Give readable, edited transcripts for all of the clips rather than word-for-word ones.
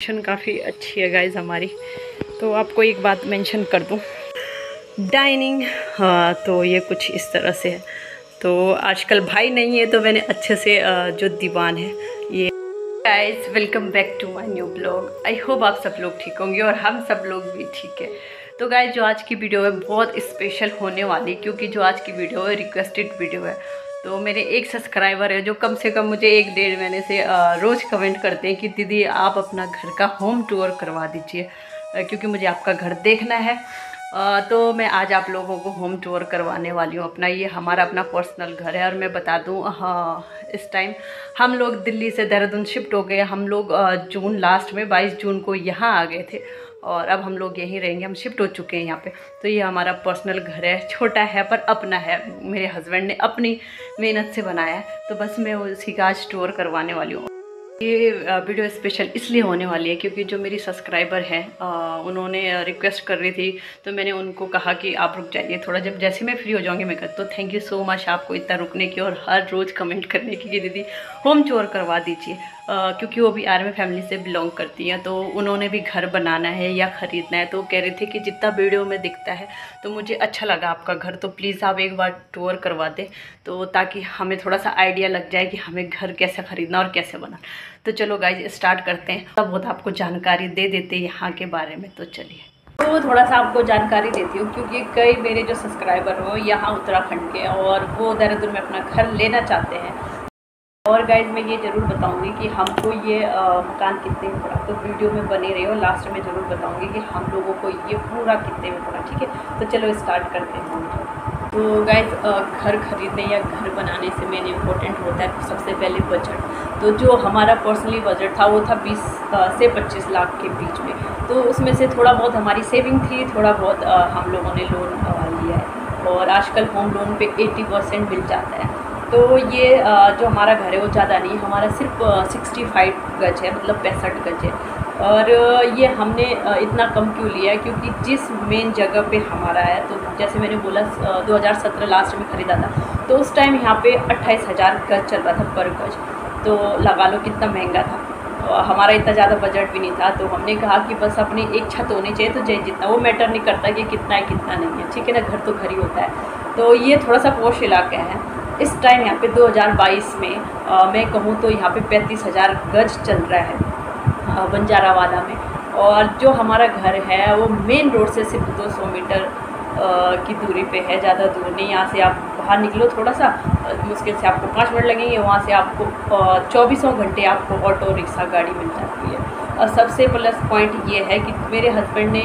Location काफ़ी अच्छी है गाइज हमारी। तो आपको एक बात मेंशन कर दूं, डाइनिंग, हाँ तो ये कुछ इस तरह से है। तो आजकल भाई नहीं है तो मैंने अच्छे से जो दीवान है ये। Guys welcome back to my new blog. I hope आप सब लोग ठीक होंगे और हम सब लोग भी ठीक है। तो गाइज जो आज की वीडियो है बहुत स्पेशल होने वाली, क्योंकि जो आज की वीडियो है रिक्वेस्टेड वीडियो है। तो मेरे एक सब्सक्राइबर है जो कम से कम मुझे 1-1.5 महीने से रोज़ कमेंट करते हैं कि दीदी आप अपना घर का होम टूर करवा दीजिए, क्योंकि मुझे आपका घर देखना है। तो मैं आज आप लोगों को होम टूर करवाने वाली हूँ अपना। ये हमारा अपना पर्सनल घर है और मैं बता दूँ, हाँ इस टाइम हम लोग दिल्ली से देहरादून शिफ्ट हो गए। हम लोग जून लास्ट में 22 जून को यहाँ आ गए थे और अब हम लोग यहीं रहेंगे। हम शिफ्ट हो चुके हैं यहाँ पे। तो ये हमारा पर्सनल घर है, छोटा है पर अपना है। मेरे हस्बैंड ने अपनी मेहनत से बनाया है, तो बस मैं उसी का आज टूर करवाने वाली हूँ। ये वीडियो स्पेशल इसलिए होने वाली है क्योंकि जो मेरी सब्सक्राइबर हैं उन्होंने रिक्वेस्ट कर रही थी, तो मैंने उनको कहा कि आप रुक जाइए थोड़ा, जब जैसे मैं फ्री हो जाऊंगी मैं कर। तो थैंक यू सो मच आपको इतना रुकने की और हर रोज़ कमेंट करने की कि दीदी होम टूर करवा दीजिए। क्योंकि वो भी आर्मी फैमिली से बिलोंग करती हैं, तो उन्होंने भी घर बनाना है या ख़रीदना है। तो कह रहे थे कि जितना वीडियो में दिखता है तो मुझे अच्छा लगा आपका घर, तो प्लीज़ आप एक बार टूर करवा दें, तो ताकि हमें थोड़ा सा आइडिया लग जाए कि हमें घर कैसे ख़रीदना और कैसे बनाना। तो चलो गाइज स्टार्ट करते हैं। तब बहुत आपको जानकारी दे देते हैं यहाँ के बारे में। तो चलिए, तो थोड़ा सा आपको जानकारी देती हूँ, क्योंकि कई मेरे जो सब्सक्राइबर हो यहाँ उत्तराखंड के और वो देहरादून में अपना घर लेना चाहते हैं। और गाइज मैं ये ज़रूर बताऊंगी कि हमको ये मकान कितने में पड़ा, तो वीडियो में बने रहे हो, लास्ट में ज़रूर बताऊंगी कि हम लोगों को ये पूरा कितने में पड़ा। ठीक है, तो चलो स्टार्ट करते हैं। तो गाइज घर खरीदने या घर बनाने से मेन इम्पोर्टेंट होता है सबसे पहले बजट। तो जो हमारा पर्सनली बजट था वो था 20 से 25 लाख के बीच में। तो उसमें से थोड़ा बहुत हमारी सेविंग थी, थोड़ा बहुत हम लोगों ने लोन लिया है। और आजकल होम लोन पे 80% मिल जाता है। तो ये जो हमारा घर है वो ज़्यादा नहीं, हमारा सिर्फ 65 गज है, मतलब 65 गज है। और ये हमने इतना कम क्यों लिया है, क्योंकि जिस मेन जगह पे हमारा है, तो जैसे मैंने बोला 2017 लास्ट में ख़रीदा था, तो उस टाइम यहाँ पे 28,000 गज चल रहा था पर गज। तो लगा लो कितना महंगा था। तो हमारा इतना ज़्यादा बजट भी नहीं था, तो हमने कहा कि बस अपनी एक छत होनी चाहिए, तो चाहे जितना, वो मैटर नहीं करता कि कितना है कितना नहीं है, ठीक है ना, घर तो घर ही होता है। तो ये थोड़ा सा पॉश इलाका है। इस टाइम यहाँ पे 2022 में मैं कहूँ तो यहाँ पे 35,000 गज चल रहा है बंजारा वाला में। और जो हमारा घर है वो मेन रोड से सिर्फ 200 मीटर की दूरी पे है, ज़्यादा दूर नहीं। यहाँ से आप बाहर निकलो थोड़ा सा, मुश्किल से आपको 5 मिनट लगेंगे। वहाँ से आपको 24 घंटे आपको ऑटो रिक्शा गाड़ी मिल जाती है। और सबसे प्लस पॉइंट ये है कि मेरे हस्बैंड ने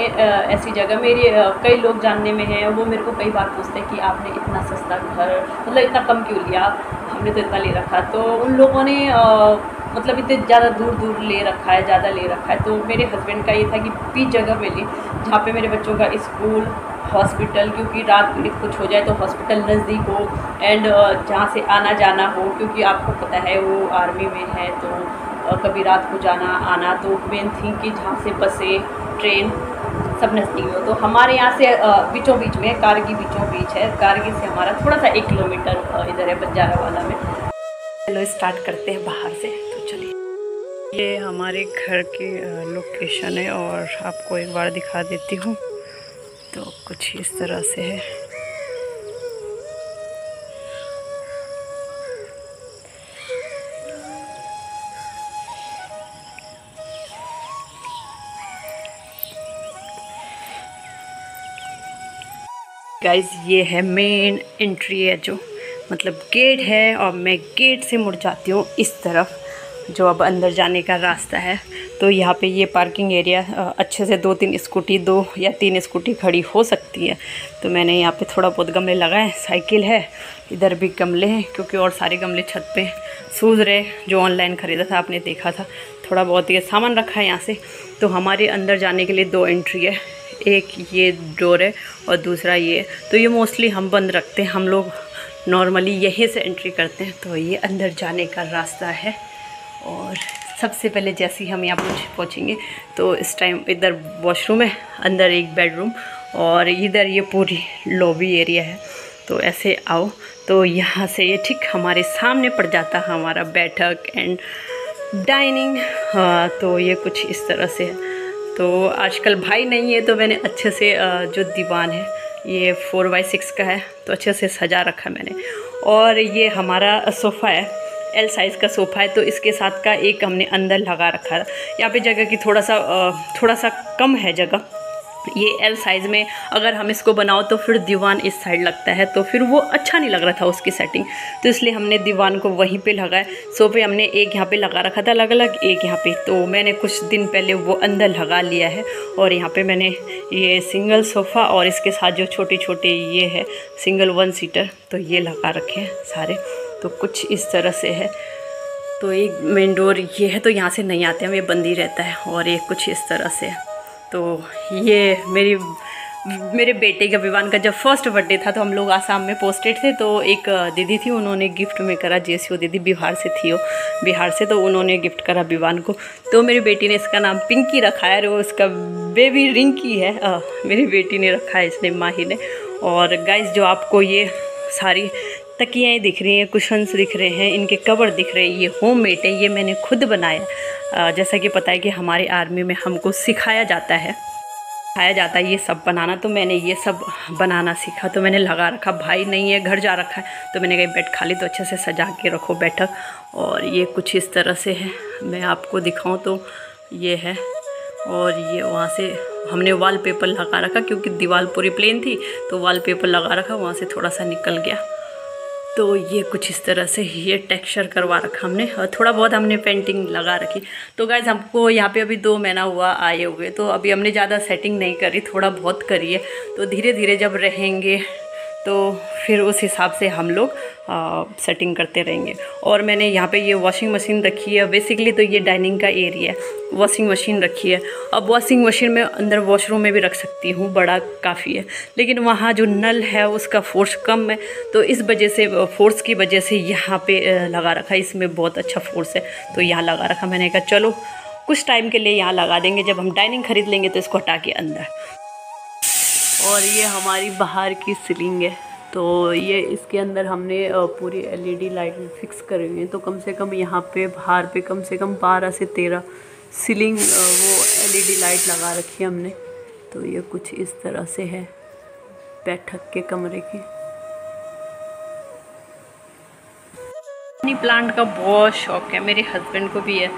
ऐसी जगह, मेरे कई लोग जानने में हैं, वो मेरे को कई बार पूछते हैं कि आपने इतना सस्ता घर, मतलब इतना कम क्यों लिया, हमने तो इतना ले रखा। तो उन लोगों ने मतलब इतने ज़्यादा दूर दूर ले रखा है, ज़्यादा ले रखा है। तो मेरे हस्बैंड का ये था कि बीच जगह पे ली, जहाँ पे मेरे बच्चों का स्कूल, हॉस्पिटल, क्योंकि रात में कुछ हो जाए तो हॉस्पिटल नज़दीक हो, एंड जहाँ से आना जाना हो, क्योंकि आपको पता है वो आर्मी में है, तो कभी रात को जाना आना। तो मेन थी कि जहाँ से बसें, ट्रेन सब नज़दीक हो। तो हमारे यहाँ से बीचों बीच में कारगी बीचों बीच है। कारगी से हमारा थोड़ा सा 1 किलोमीटर इधर है बंजारा वाला में। चलो स्टार्ट करते हैं बाहर से। तो चलिए, ये हमारे घर की लोकेशन है और आपको एक बार दिखा देती हूँ। तो कुछ इस तरह से है। गाइस ये है मेन एंट्री है, जो मतलब गेट है, और मैं गेट से मुड़ जाती हूँ इस तरफ, जो अब अंदर जाने का रास्ता है। तो यहाँ पे ये पार्किंग एरिया अच्छे से 2-3 स्कूटी, 2 या 3 स्कूटी खड़ी हो सकती है। तो मैंने यहाँ पे थोड़ा बहुत गमले लगाए, साइकिल है, इधर भी गमले हैं, क्योंकि और सारे गमले छत पे सूझ रहे, जो ऑनलाइन ख़रीदा था आपने देखा था। थोड़ा बहुत ये सामान रखा है यहाँ से। तो हमारे अंदर जाने के लिए 2 एंट्री है, एक ये डोर है और दूसरा ये। तो ये मोस्टली हम बंद रखते हैं, हम लोग नॉर्मली यहीं से एंट्री करते हैं। तो ये अंदर जाने का रास्ता है। और सबसे पहले जैसे ही हम यहाँ पहुँचेंगे तो इस टाइम इधर वॉशरूम है, अंदर एक बेडरूम, और इधर ये पूरी लॉबी एरिया है। तो ऐसे आओ तो यहाँ से ये ठीक हमारे सामने पड़ जाता है हमारा बैठक एंड डाइनिंग। तो ये कुछ इस तरह से है। तो आजकल भाई नहीं है तो मैंने अच्छे से जो दीवान है ये 4x6 का है, तो अच्छे से सजा रखा मैंने। और ये हमारा सोफ़ा है, एल साइज़ का सोफ़ा है, तो इसके साथ का एक हमने अंदर लगा रखा है। यहाँ पे जगह की थोड़ा सा कम है जगह। ये एल साइज़ में अगर हम इसको बनाओ तो फिर दीवान इस साइड लगता है, तो फिर वो अच्छा नहीं लग रहा था उसकी सेटिंग, तो इसलिए हमने दीवान को वहीं पे लगाया। सोफे हमने एक यहाँ पे लगा रखा था अलग अलग, एक यहाँ पे, तो मैंने कुछ दिन पहले वो अंदर लगा लिया है। और यहाँ पे मैंने ये सिंगल सोफ़ा और इसके साथ जो छोटे छोटे ये है सिंगल 1 सीटर, तो ये लगा रखे हैं सारे। तो कुछ इस तरह से है। तो एक मेन डोर ये है, तो यहाँ से नहीं आते हम, ये बंद ही रहता है। और ये कुछ इस तरह से है। तो ये मेरे बेटे का विवान का जब फर्स्ट बर्थडे था तो हम लोग आसाम में पोस्टेड थे, तो एक दीदी थी, उन्होंने गिफ्ट में करा। जेसीओ दीदी बिहार से थी, वो बिहार से, तो उन्होंने गिफ्ट करा विवान को। तो मेरी बेटी ने इसका नाम पिंकी रखा है, और वो उसका बेबी रिंकी है। मेरी बेटी ने रखा है इसने, माही ने। और गाइस जो आपको ये सारी तकियाँ दिख रही हैं, कुशन्स दिख रहे हैं, इनके कवर दिख रहे हैं, ये होममेड है, ये मैंने खुद बनाया। जैसा कि पता है कि हमारे आर्मी में हमको सिखाया जाता है ये सब बनाना, तो मैंने ये सब बनाना सीखा, तो मैंने लगा रखा। भाई नहीं है, घर जा रखा है, तो मैंने कहा बेड खाली तो अच्छे से सजा के रखो बैठक। और ये कुछ इस तरह से है, मैं आपको दिखाऊं तो ये है। और ये वहाँ से हमने वॉलपेपर लगा रखा, क्योंकि दीवार पूरी प्लेन थी, तो वॉलपेपर लगा रखा, वहाँ से थोड़ा सा निकल गया। तो ये कुछ इस तरह से ये टेक्सचर करवा रखा हमने, और थोड़ा बहुत हमने पेंटिंग लगा रखी। तो गाइस हमको यहाँ पे अभी 2 महीना हुआ आए हुए, तो अभी हमने ज़्यादा सेटिंग नहीं करी, थोड़ा बहुत करी है। तो धीरे धीरे जब रहेंगे तो फिर उस हिसाब से हम लोग सेटिंग करते रहेंगे। और मैंने यहाँ पे ये वॉशिंग मशीन रखी है। बेसिकली तो ये डाइनिंग का एरिया है, वॉशिंग मशीन रखी है। अब वॉशिंग मशीन में अंदर वॉशरूम में भी रख सकती हूँ, बड़ा काफ़ी है, लेकिन वहाँ जो नल है उसका फोर्स कम है, तो इस वजह से, फोर्स की वजह से यहाँ पे लगा रखा है। इसमें बहुत अच्छा फोर्स है, तो यहाँ लगा रखा। मैंने कहा चलो कुछ टाइम के लिए यहाँ लगा देंगे, जब हम डाइनिंग खरीद लेंगे तो इसको हटा के अंदर। और ये हमारी बाहर की सीलिंग है, तो ये इसके अंदर हमने पूरी LED लाइट फिक्स करी हुई है। तो कम से कम यहाँ पे बाहर पे कम से कम 12 से 13 सीलिंग वो LED लाइट लगा रखी है हमने। तो ये कुछ इस तरह से है बैठक के कमरे की। मनी प्लांट का बहुत शौक है, मेरे हस्बैंड को भी है।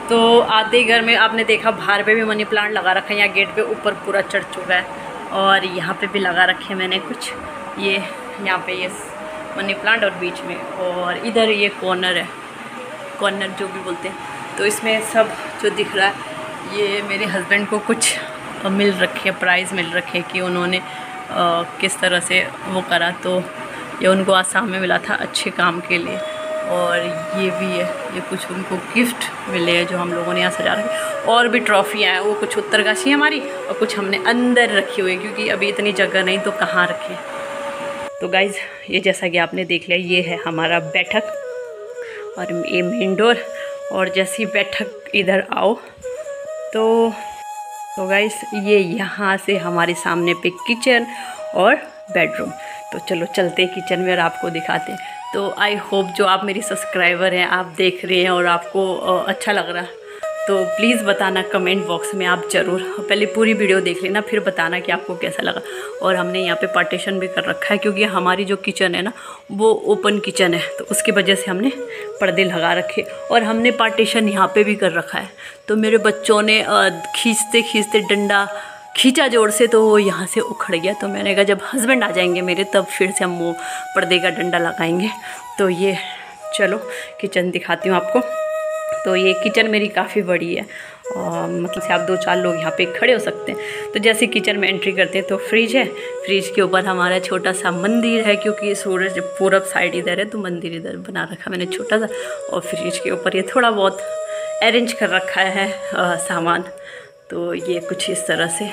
तो आते घर में आपने देखा बाहर पे भी मनी प्लांट लगा रखा है, यहाँ गेट पे ऊपर पूरा चढ़ चुका है। और यहाँ पे भी लगा रखे मैंने कुछ, ये यहाँ पे ये मनी प्लांट और बीच में, और इधर ये कॉर्नर है, कॉर्नर जो भी बोलते हैं। तो इसमें सब जो दिख रहा है ये मेरे हस्बैंड को कुछ मिल रखे, प्राइज़ मिल रखे कि उन्होंने किस तरह से वो करा। तो ये उनको आसाम में मिला था अच्छे काम के लिए। और ये भी है, ये कुछ उनको गिफ्ट मिले हैं जो हम लोगों ने यहाँ सजा रखे। और भी ट्रॉफियाँ हैं, वो कुछ उत्तरकाशी है हमारी, और कुछ हमने अंदर रखी हुई है, क्योंकि अभी इतनी जगह नहीं तो कहाँ रखें। तो गाइज़ ये जैसा कि आपने देख लिया, ये है हमारा बैठक और ये मेन डोर। और जैसी बैठक इधर आओ तो गाइज़ ये यहाँ से हमारे सामने पे किचन और बेडरूम। तो चलो चलते हैं किचन में और आपको दिखाते हैं। तो आई होप जो आप मेरी सब्सक्राइबर हैं, आप देख रहे हैं और आपको अच्छा लग रहा, तो प्लीज़ बताना कमेंट बॉक्स में आप ज़रूर। पहले पूरी वीडियो देख लेना, फिर बताना कि आपको कैसा लगा। और हमने यहाँ पे पार्टीशन भी कर रखा है, क्योंकि हमारी जो किचन है ना वो ओपन किचन है, तो उसकी वजह से हमने पर्दे लगा रखे। और हमने पार्टीशन यहाँ पे भी कर रखा है। तो मेरे बच्चों ने खींचते खींचते डंडा खींचा जोर से, तो वो यहाँ से उखड़ गया। तो मैंने कहा जब हस्बैंड आ जाएंगे मेरे तब फिर से हम वो पर्दे का डंडा लगाएंगे। तो ये चलो किचन दिखाती हूँ आपको। तो ये किचन मेरी काफ़ी बड़ी है, मतलब से आप 2-4 लोग यहाँ पे खड़े हो सकते हैं। तो जैसे किचन में एंट्री करते हैं तो फ्रिज है, फ्रिज के ऊपर हमारा छोटा सा मंदिर है, क्योंकि सूरज पूरब साइड इधर है, तो मंदिर इधर बना रखा मैंने छोटा सा। और फ्रिज के ऊपर ये थोड़ा बहुत अरेंज कर रखा है सामान। तो ये कुछ इस तरह से।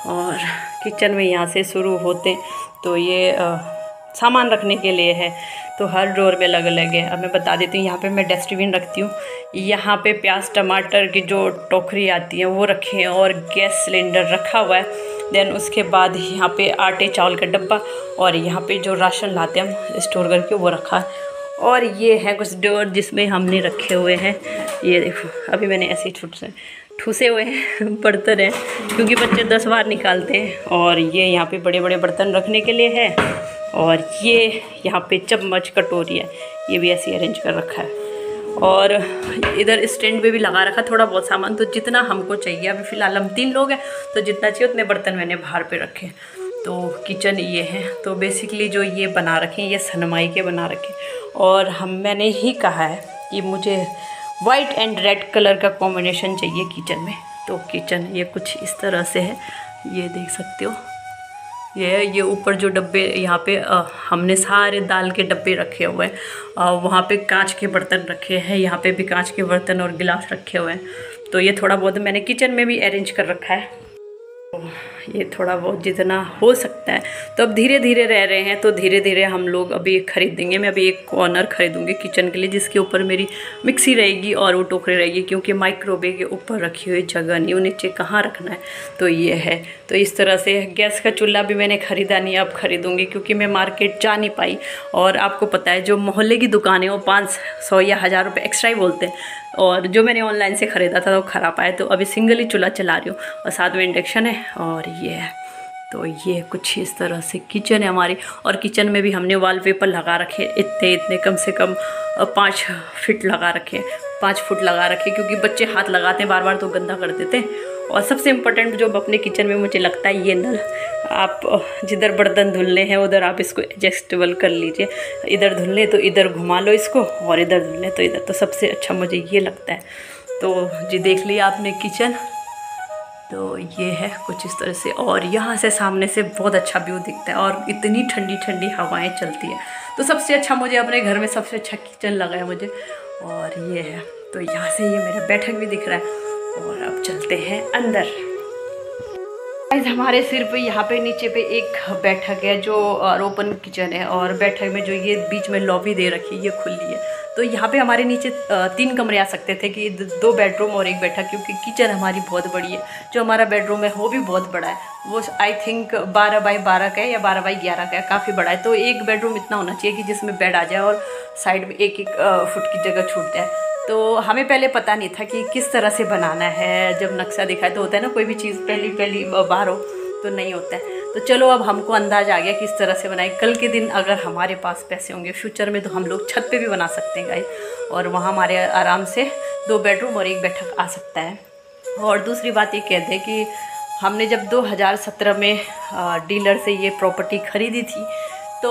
और किचन में यहाँ से शुरू होते तो ये सामान रखने के लिए है, तो हर ड्रॉर में अलग अलग है। अब मैं बता देती हूँ, यहाँ पे मैं डस्टबिन रखती हूँ, यहाँ पे प्याज टमाटर की जो टोकरी आती है वो रखे हैं, और गैस सिलेंडर रखा हुआ है। देन उसके बाद यहाँ पे आटे चावल का डब्बा, और यहाँ पे जो राशन लाते हैं हम स्टोर करके वो रखा है। और ये है कुछ ड्रॉर जिसमें हमने रखे हुए हैं ये देखो अभी मैंने ऐसे ही ठूसे हुए हैं बर्तन है, क्योंकि बच्चे 10 बार निकालते हैं। और ये यहाँ पे बड़े बड़े बर्तन रखने के लिए है, और ये यहाँ पे चम्मच कटोरी है, ये भी ऐसे अरेंज कर रखा है। और इधर स्टैंड पे भी लगा रखा थोड़ा बहुत सामान, तो जितना हमको चाहिए, अभी फ़िलहाल हम 3 लोग हैं तो जितना चाहिए उतने बर्तन मैंने बाहर पे रखे। तो किचन ये है। तो बेसिकली जो ये बना रखे हैं ये सनमाई के बना रखे, और मैंने ही कहा है कि मुझे वाइट एंड रेड कलर का कॉम्बिनेशन चाहिए किचन में। तो किचन ये कुछ इस तरह से है, ये देख सकते हो। ये ऊपर जो डब्बे यहाँ पे हमने सारे दाल के डब्बे रखे हुए हैं, वहाँ पे कांच के बर्तन रखे हैं, यहाँ पे भी कांच के बर्तन और गिलास रखे हुए हैं। तो ये थोड़ा बहुत मैंने किचन में भी अरेंज कर रखा है। ये थोड़ा बहुत जितना हो सकता है। तो अब धीरे धीरे रह रहे हैं, तो धीरे धीरे हम लोग अभी एक खरीदेंगे। मैं अभी एक कॉर्नर खरीदूंगी किचन के लिए, जिसके ऊपर मेरी मिक्सी रहेगी और वो टोकरी रहेगी, क्योंकि माइक्रोवेव के ऊपर रखी हुई जगह नहीं, वो नीचे कहाँ रखना है। तो ये है। तो इस तरह से गैस का चूल्हा भी मैंने ख़रीदा नहीं, अब खरीदूँगी, क्योंकि मैं मार्केट जा नहीं पाई। और आपको पता है जो मोहल्ले की दुकानें वो 500 या 1000 रुपये एक्स्ट्रा ही बोलते हैं, और जो मैंने ऑनलाइन से ख़रीदा था वो ख़राब आया। तो अभी सिंगल ही चूल्हा चला रही हूँ, और साथ में इंडक्शन है, और ये है। तो ये कुछ इस तरह से किचन है हमारी। और किचन में भी हमने वॉलपेपर लगा रखे इतने कम से कम 5 फीट लगा रखे, 5 फुट लगा रखे, क्योंकि बच्चे हाथ लगाते हैं बार बार तो गंदा कर देते हैं। और सबसे इम्पोर्टेंट जो अपने किचन में मुझे लगता है ये नल, आप जिधर बर्तन धुलने हैं उधर आप इसको एडजस्टेबल कर लीजिए, इधर धुलने तो इधर घुमा लो इसको, और इधर धुलने तो इधर। तो सबसे अच्छा मुझे ये लगता है। तो जी देख लिया आपने किचन। तो ये है कुछ इस तरह से, और यहाँ से सामने से बहुत अच्छा व्यू दिखता है, और इतनी ठंडी ठंडी हवाएं चलती है। तो सबसे अच्छा मुझे अपने घर में सबसे अच्छा किचन लगा है मुझे। और ये है। तो यहाँ से ये मेरा बैठक भी दिख रहा है। और अब चलते हैं अंदर। हमारे सिर पे यहाँ पे नीचे पे एक बैठक है जो ओपन किचन है, और बैठक में जो ये बीच में लॉबी दे रखी है ये खुली है। तो यहाँ पे हमारे नीचे 3 कमरे आ सकते थे, कि 2 बेडरूम और 1 बैठक, क्योंकि किचन हमारी बहुत बड़ी है। जो हमारा बेडरूम है वो भी बहुत बड़ा है, वो आई थिंक 12 बाई 12 का है या 12 बाई 11 का है, काफ़ी बड़ा है। तो एक बेडरूम इतना होना चाहिए कि जिसमें बेड आ जाए और साइड में 1-1 फुट की जगह छूट जाए। तो हमें पहले पता नहीं था कि किस तरह से बनाना है। जब नक्शा दिखाए तो होता है ना, कोई भी चीज़ पहली बार हो तो नहीं होता है। तो चलो अब हमको अंदाज़ आ गया किस तरह से बनाए। कल के दिन अगर हमारे पास पैसे होंगे फ्यूचर में, तो हम लोग छत पे भी बना सकते हैं गाइस, और वहाँ हमारे आराम से 2 बेडरूम और 1 बैठक आ सकता है। और दूसरी बात ये कहते हैं कि हमने जब 2017 में डीलर से ये प्रॉपर्टी ख़रीदी थी, तो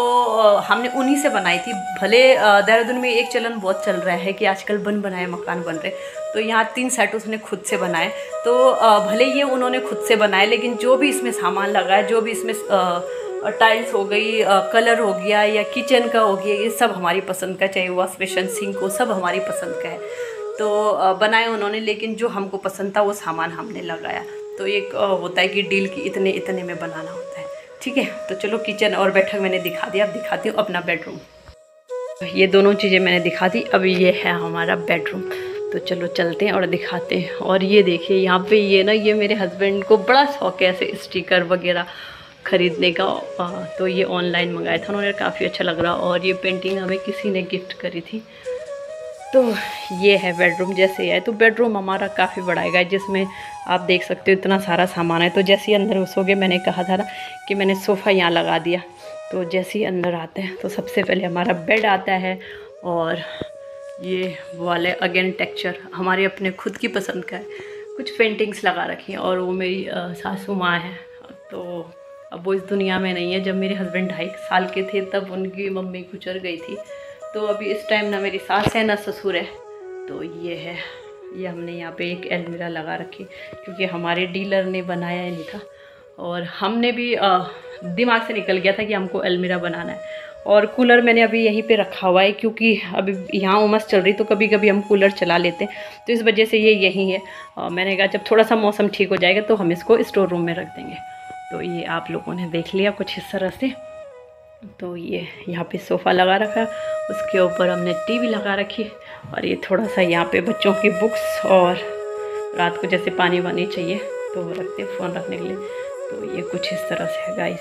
हमने उन्हीं से बनाई थी। भले देहरादून में एक चलन बहुत चल रहा है कि आजकल बनाए मकान बन रहे, तो यहाँ 3 सेट उसने खुद से बनाए। तो भले ये उन्होंने खुद से बनाए, लेकिन जो भी इसमें सामान लगा है, जो भी इसमें टाइल्स हो गई, कलर हो गया या किचन का हो गया, ये सब हमारी पसंद का, चाहे वॉश बेसिन सिंक हो, सब हमारी पसंद का है। तो बनाए उन्होंने, लेकिन जो हमको पसंद था वो सामान हमने लगाया। तो एक होता है कि डील की इतने में बनाना होता है। ठीक है, तो चलो किचन और बैठक मैंने दिखा दिया। अब दिखाती हूँ अपना बेडरूम। ये दोनों चीज़ें मैंने दिखा दी, अब ये है हमारा बेडरूम। तो चलो चलते हैं और दिखाते हैं। और ये देखिए यहाँ पे ये मेरे हस्बैंड को बड़ा शौक है ऐसे स्टिकर वगैरह ख़रीदने का। तो ये ऑनलाइन मंगाया था उन्होंने, काफ़ी अच्छा लग रहा। और ये पेंटिंग हमें किसी ने गिफ्ट करी थी। तो ये है बेडरूम जैसे है। तो बेडरूम हमारा काफ़ी बड़ा है, जिसमें आप देख सकते हो इतना सारा सामान है। तो जैसे ही अंदर घुसोगे, मैंने कहा था ना कि मैंने सोफ़ा यहाँ लगा दिया। तो जैसे ही अंदर आते हैं तो सबसे पहले हमारा बेड आता है, और ये वाले अगेन टेक्सचर हमारे अपने खुद की पसंद का है। कुछ पेंटिंग्स लगा रखी हैं, और वो मेरी सासू माँ है। तो अब वो इस दुनिया में नहीं है। जब मेरे हस्बैंड 2.5 साल के थे तब उनकी मम्मी गुजर गई थी। तो अभी इस टाइम ना मेरी सास है ना ससुर है। तो ये है, ये हमने यहाँ पे एक अलमीरा लगा रखी, क्योंकि हमारे डीलर ने बनाया ही नहीं था, और हमने भी दिमाग से निकल गया था कि हमको अलमीरा बनाना है। और कूलर मैंने अभी यहीं पे रखा हुआ है, क्योंकि अभी यहाँ उमस चल रही, तो कभी कभी हम कूलर चला लेते हैं, तो इस वजह से ये यहीं है। मैंने कहा जब थोड़ा सा मौसम ठीक हो जाएगा तो हम इसको स्टोर रूम में रख देंगे। तो ये आप लोगों ने देख लिया कुछ इस तरह से। तो ये यहाँ पे सोफ़ा लगा रखा, उसके ऊपर हमने टीवी लगा रखी, और ये थोड़ा सा यहाँ पे बच्चों की बुक्स, और रात को जैसे पानी वानी चाहिए तो रखते हैं फ़ोन रखने के लिए। तो ये कुछ इस तरह से है गाइस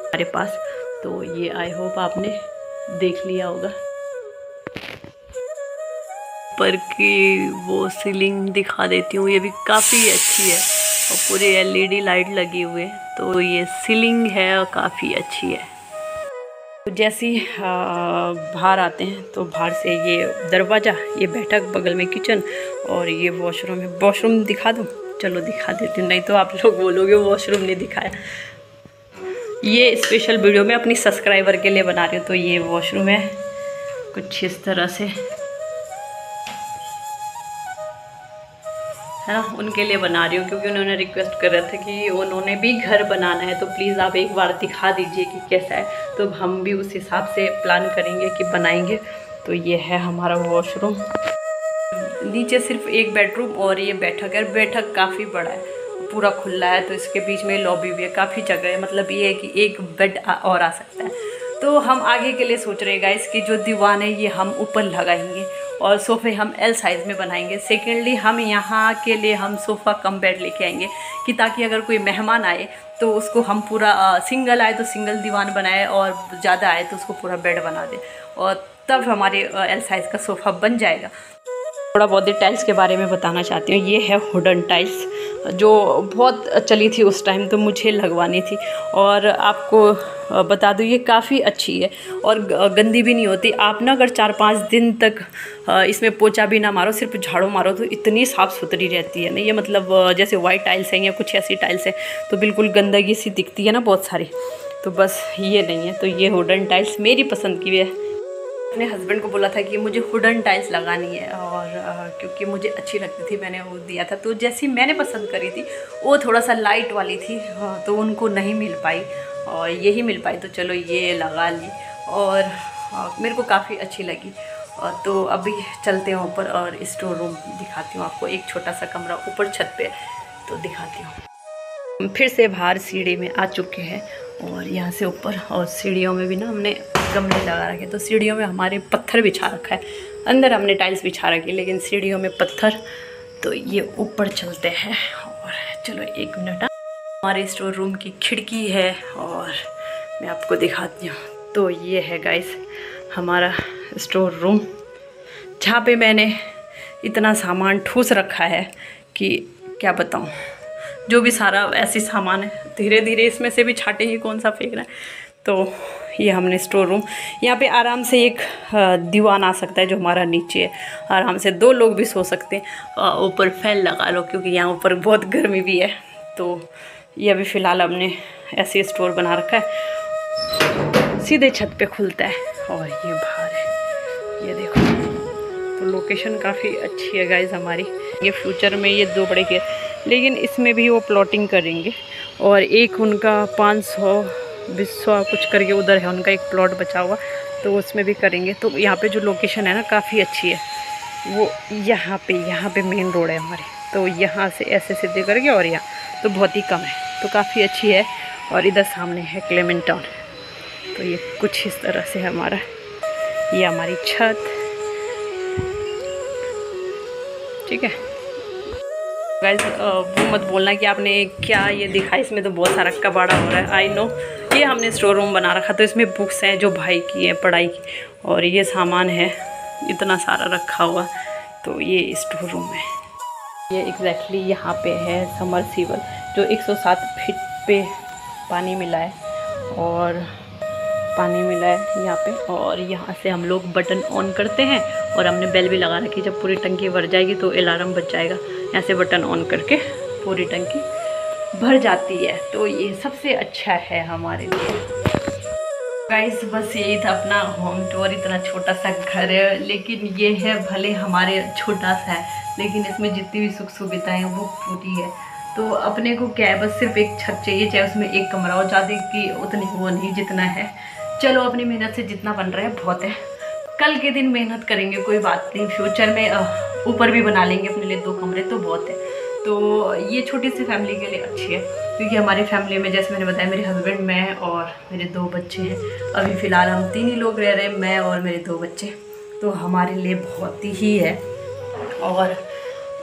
हमारे पास। तो ये आई होप आपने देख लिया होगा। ऊपर की वो सीलिंग दिखा देती हूँ। ये भी काफ़ी अच्छी है और पूरी LED लाइट लगी हुई है, तो ये सीलिंग है और काफ़ी अच्छी है। तो जैसे ही बाहर आते हैं तो बाहर से ये दरवाज़ा, ये बैठक, बगल में किचन और ये वॉशरूम है। वॉशरूम दिखा दूँ? चलो दिखा देती हूँ, नहीं तो आप लोग बोलोगे वॉशरूम नहीं दिखाया। ये स्पेशल वीडियो मैं अपनी सब्सक्राइबर के लिए बना रही हूँ। तो ये वॉशरूम है कुछ इस तरह से, है ना, उनके लिए बना रही हूँ क्योंकि उन्होंने रिक्वेस्ट कर रहा था कि उन्होंने भी घर बनाना है, तो प्लीज़ आप एक बार दिखा दीजिए कि कैसा है। तो हम भी उस हिसाब से प्लान करेंगे कि बनाएंगे। तो ये है हमारा वॉशरूम। नीचे सिर्फ एक बेडरूम और ये बैठक है। बैठक काफ़ी बड़ा है, पूरा खुला है, तो इसके बीच में लॉबी भी है, काफ़ी जगह है। मतलब ये है कि एक बेड और आ सकता है। तो हम आगे के लिए सोच रहे हैं गाइस कि जो दीवान है ये हम ऊपर लगाएंगे और सोफ़े हम L साइज़ में बनाएंगे। सेकेंडली हम यहाँ के लिए हम सोफ़ा कम बेड लेके आएंगे कि ताकि अगर कोई मेहमान आए तो उसको हम पूरा सिंगल आए तो सिंगल दीवान बनाए और ज़्यादा आए तो उसको पूरा बेड बना दें, और तब हमारे L साइज़ का सोफ़ा बन जाएगा। थोड़ा बहुत टाइल्स के बारे में बताना चाहती हूँ। ये है वुडन टाइल्स, जो बहुत चली थी उस टाइम, तो मुझे लगवानी थी। और आपको बता दूँ ये काफ़ी अच्छी है और गंदी भी नहीं होती। आप ना अगर 4-5 दिन तक इसमें पोछा भी ना मारो, सिर्फ झाड़ू मारो, तो इतनी साफ़ सुथरी रहती है ना। ये मतलब जैसे वाइट टाइल्स हैं या कुछ ऐसी टाइल्स हैं तो बिल्कुल गंदगी सी दिखती है ना बहुत सारी, तो बस ये नहीं है। तो ये वुडन टाइल्स मेरी पसंद की है। अपने हस्बैंड को बोला था कि मुझे वुडन टाइल्स लगानी है, और क्योंकि मुझे अच्छी लगती थी मैंने वो दिया था। तो जैसी मैंने पसंद करी थी वो थोड़ा सा लाइट वाली थी, तो उनको नहीं मिल पाई और यही मिल पाई, तो चलो ये लगा ली और मेरे को काफ़ी अच्छी लगी। तो अभी चलते हैं ऊपर और स्टोर रूम दिखाती हूँ आपको। एक छोटा सा कमरा ऊपर छत पे, तो दिखाती हूँ। फिर से बाहर सीढ़ी में आ चुके हैं और यहाँ से ऊपर, और सीढ़ियों में भी ना हमने गमले लगा रखे। तो सीढ़ियों में हमारे पत्थर बिछा रखा है, अंदर हमने टाइल्स बिछा रखी लेकिन सीढ़ियों में पत्थर। तो ये ऊपर चलते हैं और चलो 1 मिनट। हमारे स्टोर रूम की खिड़की है और मैं आपको दिखाती हूँ। तो ये है गाइस हमारा स्टोर रूम, जहाँ पे मैंने इतना सामान ठूस रखा है कि क्या बताऊँ। जो भी सारा ऐसी सामान है, धीरे धीरे इसमें से भी छाटेंगे कौन सा फेंकना है। तो ये हमने स्टोर रूम, यहाँ पे आराम से एक दीवान आ सकता है जो हमारा नीचे है, आराम से 2 लोग भी सो सकते हैं। ऊपर फैन लगा लो क्योंकि यहाँ ऊपर बहुत गर्मी भी है। तो ये अभी फ़िलहाल हमने ऐसे स्टोर बना रखा है, सीधे छत पे खुलता है और ये बाहर है, ये देखो। तो लोकेशन काफ़ी अच्छी है गाइज हमारी। ये फ्यूचर में ये 2 बड़े के, लेकिन इसमें भी वो प्लॉटिंग करेंगे और एक उनका 500-200 कुछ करके उधर है उनका एक प्लॉट बचा हुआ, तो उसमें भी करेंगे। तो यहाँ पे जो लोकेशन है ना काफ़ी अच्छी है। वो यहाँ पे मेन रोड है हमारे, तो यहाँ से ऐसे सीधे करके और यहाँ तो बहुत ही कम है, तो काफ़ी अच्छी है। और इधर सामने है क्लेमेंट टाउन। तो ये कुछ इस तरह से हमारा, ये हमारी छत, ठीक है गाइस। वो मत बोलना कि आपने क्या ये दिखा, इसमें तो बहुत सारा कबाड़ा हो रहा है। आई नो, ये हमने स्टोर रूम बना रखा, तो इसमें बुक्स हैं जो भाई की है पढ़ाई की, और ये सामान है इतना सारा रखा हुआ। तो ये स्टोर रूम है। ये एग्जैक्टली यहाँ पे है समरसीबल, जो 107 फीट पे पानी मिला है, और पानी मिला है यहाँ पे। और यहाँ से हम लोग बटन ऑन करते हैं, और हमने बेल भी लगा रखी, जब पूरी टंकी भर जाएगी तो अलार्म बज जाएगा। यहाँ से बटन ऑन करके पूरी टंकी भर जाती है। तो ये सबसे अच्छा है हमारे लिए गाइस। बस यही था अपना होम टूर। इतना छोटा सा घर है, लेकिन ये है भले हमारे छोटा सा है, लेकिन इसमें जितनी भी सुख सुविधाएं हैं वो पूरी है। तो अपने को क्या है, बस सिर्फ एक छत चाहिए, चाहे उसमें एक कमरा हो, ज़्यादा की उतनी वो नहीं जितना है। चलो अपनी मेहनत से जितना बन रहा है बहुत है। कल के दिन मेहनत करेंगे, कोई बात नहीं, फ्यूचर में ऊपर भी बना लेंगे अपने लिए 2 कमरे, तो बहुत है। तो ये छोटी सी फैमिली के लिए अच्छी है, क्योंकि हमारी फैमिली में जैसे मैंने बताया मेरे हस्बैंड, मैं और मेरे 2 बच्चे हैं। अभी फ़िलहाल हम 3 ही लोग रह रहे हैं, मैं और मेरे 2 बच्चे, तो हमारे लिए बहुत ही है। और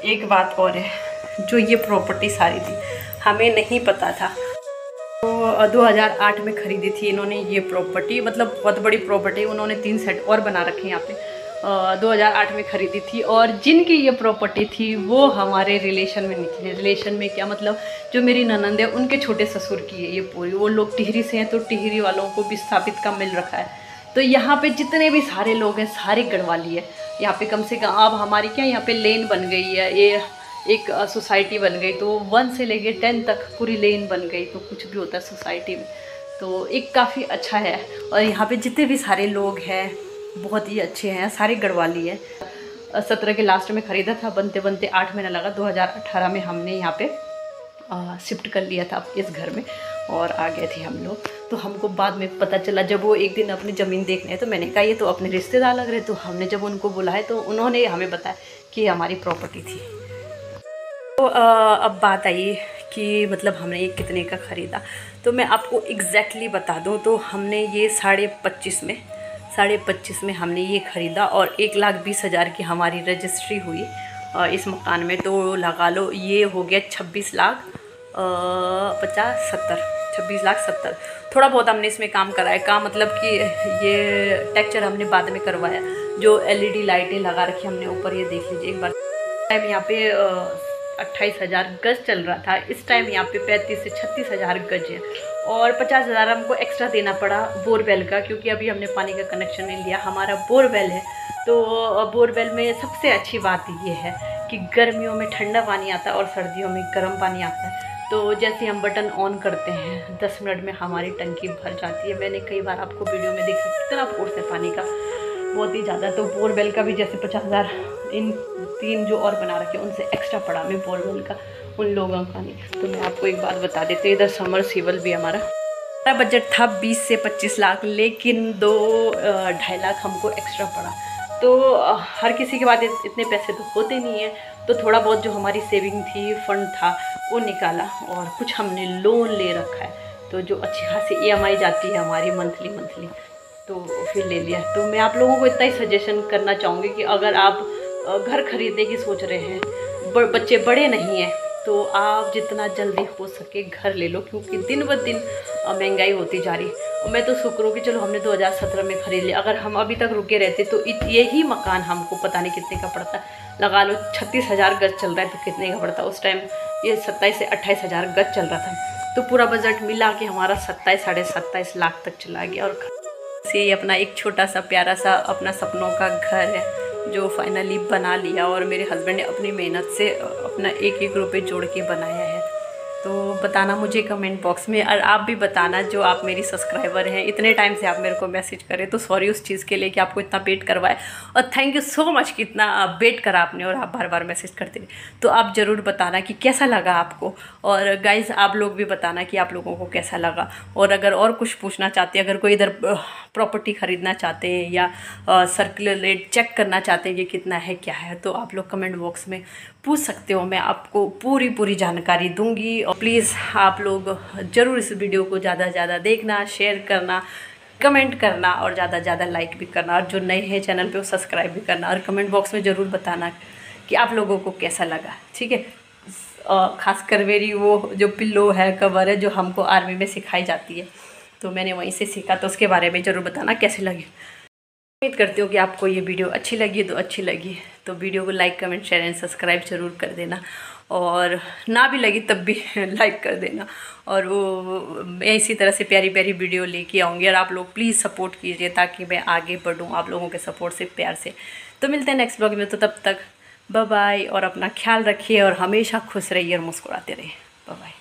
एक बात और है, जो ये प्रॉपर्टी सारी थी हमें नहीं पता था, तो 2008 में ख़रीदी थी इन्होंने ये प्रॉपर्टी। मतलब बहुत बड़ी प्रॉपर्टी, उन्होंने 3 सेट और बना रखे हैं यहाँ पे। 2008 में ख़रीदी थी। और जिनकी ये प्रॉपर्टी थी वो हमारे रिलेशन में निकले। रिलेशन में क्या मतलब, जो मेरी ननंद है उनके छोटे ससुर की है ये पूरी। वो लोग टिहरी से हैं तो टिहरी वालों को विस्थापित का मिल रखा है। तो यहाँ पे जितने भी सारे लोग हैं सारे गढ़वाली है। यहाँ पे कम से कम अब हमारी क्या यहाँ पे लेन बन गई है, ये एक सोसाइटी बन गई। तो 1 से लेके 10 तक पूरी लेन बन गई। तो कुछ भी होता है सोसाइटी में तो एक काफ़ी अच्छा है। और यहाँ पे जितने भी सारे लोग हैं बहुत ही अच्छे हैं, सारे गढ़वाली हैं। 17 के लास्ट में ख़रीदा था, बनते बनते 8 महीना लगा। 2018 में हमने यहाँ पे शिफ्ट कर लिया था इस घर में और आ गए थे हम लोग। तो हमको बाद में पता चला जब वो एक दिन अपनी ज़मीन देखने, तो मैंने कहा ये तो अपने रिश्तेदार लग रहे। तो हमने जब उनको बुलाया तो उन्होंने हमें बताया कि हमारी प्रॉपर्टी थी। तो अब बात आई कि मतलब हमने ये कितने का ख़रीदा। तो मैं आपको एग्जैक्टली बता दूं तो हमने ये 25.5 में हमने ये ख़रीदा और 1,20,000 की हमारी रजिस्ट्री हुई इस मकान में। तो लगा लो ये हो गया 26 लाख 70। थोड़ा बहुत हमने इसमें काम कराया। काम मतलब कि ये टेक्सचर हमने बाद में करवाया। जो LED लाइटें लगा रखी हमने ऊपर, ये देख लीजिए एक बार। टाइम यहाँ पे 28,000 गज चल रहा था। इस टाइम यहाँ पे 35 से 36,000 गज है। और 50,000 हमको एक्स्ट्रा देना पड़ा बोरवेल का, क्योंकि अभी हमने पानी का कनेक्शन नहीं लिया। हमारा बोरवेल है तो बोरवेल में सबसे अच्छी बात ये है कि गर्मियों में ठंडा पानी आता है और सर्दियों में गर्म पानी आता है। तो जैसे हम बटन ऑन करते हैं 10 मिनट में हमारी टंकी भर जाती है। मैंने कई बार आपको वीडियो में देखा कितना फोर्स है पानी का, बहुत ही ज़्यादा। तो बोरवेल का भी जैसे 50,000 इन 3 जो और बना रखे उनसे एक्स्ट्रा पड़ा हमें बोरवेल का, उन लोगों का नहीं। तो मैं आपको एक बात बता देती हूँ, इधर समरसीबल भी हमारा बजट था 20 से 25 लाख, लेकिन 2-2.5 लाख हमको एक्स्ट्रा पड़ा। तो हर किसी के पास इतने पैसे तो होते नहीं हैं। तो थोड़ा बहुत जो हमारी सेविंग थी, फंड था, वो निकाला और कुछ हमने लोन ले रखा है। तो जो अच्छी खासी EMI जाती है हमारी मंथली, तो फिर ले लिया। तो मैं आप लोगों को इतना ही सजेशन करना चाहूँगी कि अगर आप घर खरीदने की सोच रहे हैं, बच्चे बड़े नहीं हैं, तो आप जितना जल्दी हो सके घर ले लो, क्योंकि दिन ब दिन महंगाई होती जा रही। और मैं तो शुक्र हूँ कि चलो हमने 2017 में ख़रीद लिया। अगर हम अभी तक रुके रहते तो यही मकान हमको पता नहीं कितने का पड़ता। लगा लो 36,000 गज चल रहा है तो कितने का पड़ता। उस टाइम ये 27 से 28,000 गज चल रहा था। तो पूरा बजट मिला के हमारा 27 साढ़े 27 लाख तक चला गया। और से अपना एक छोटा सा प्यारा सा अपना सपनों का घर है जो फाइनली बना लिया। और मेरे हस्बैंड ने अपनी मेहनत से अपना एक रुपये जोड़ के बनाया है। तो बताना मुझे कमेंट बॉक्स में, और आप भी बताना जो आप मेरी सब्सक्राइबर हैं। इतने टाइम से आप मेरे को मैसेज करें तो सॉरी उस चीज़ के लिए कि आपको इतना वेट करवाए। और थैंक यू सो मच कि इतना वेट करा आपने और आप बार बार मैसेज करते रहे। तो आप ज़रूर बताना कि कैसा लगा आपको। और गाइज़ आप लोग भी बताना कि आप लोगों को कैसा लगा। और अगर और कुछ पूछना चाहते हैं, अगर कोई इधर प्रॉपर्टी ख़रीदना चाहते हैं या सर्कुलर रेट चेक करना चाहते हैं कि कितना है क्या है, तो आप लोग कमेंट बॉक्स में पूछ सकते हो। मैं आपको पूरी जानकारी दूंगी। और प्लीज़ आप लोग ज़रूर इस वीडियो को ज़्यादा से ज़्यादा देखना, शेयर करना, कमेंट करना और ज़्यादा से ज़्यादा लाइक भी करना। और जो नए हैं चैनल पे वो सब्सक्राइब भी करना। और कमेंट बॉक्स में ज़रूर बताना कि आप लोगों को कैसा लगा, ठीक है। खासकर मेरी वो जो पिल्लो है, कवर है, जो हमको आर्मी में सिखाई जाती है, तो मैंने वहीं से सीखा। तो उसके बारे में ज़रूर बताना कैसी लगी। उम्मीद करती हूँ कि आपको ये वीडियो अच्छी लगी। तो अच्छी लगी तो वीडियो को like, comment, share and subscribe ज़रूर कर देना। और ना भी लगी तब भी लाइक कर देना। और वो मैं इसी तरह से प्यारी वीडियो लेके आऊँगी। और आप लोग प्लीज़ सपोर्ट कीजिए ताकि मैं आगे बढ़ूँ आप लोगों के सपोर्ट से, प्यार से। तो मिलते हैं नेक्स्ट ब्लॉग में। तो तब तक बाय बाय। और अपना ख्याल रखिए और हमेशा खुश रहिए और मुस्कुराते रहिए। Bye bye.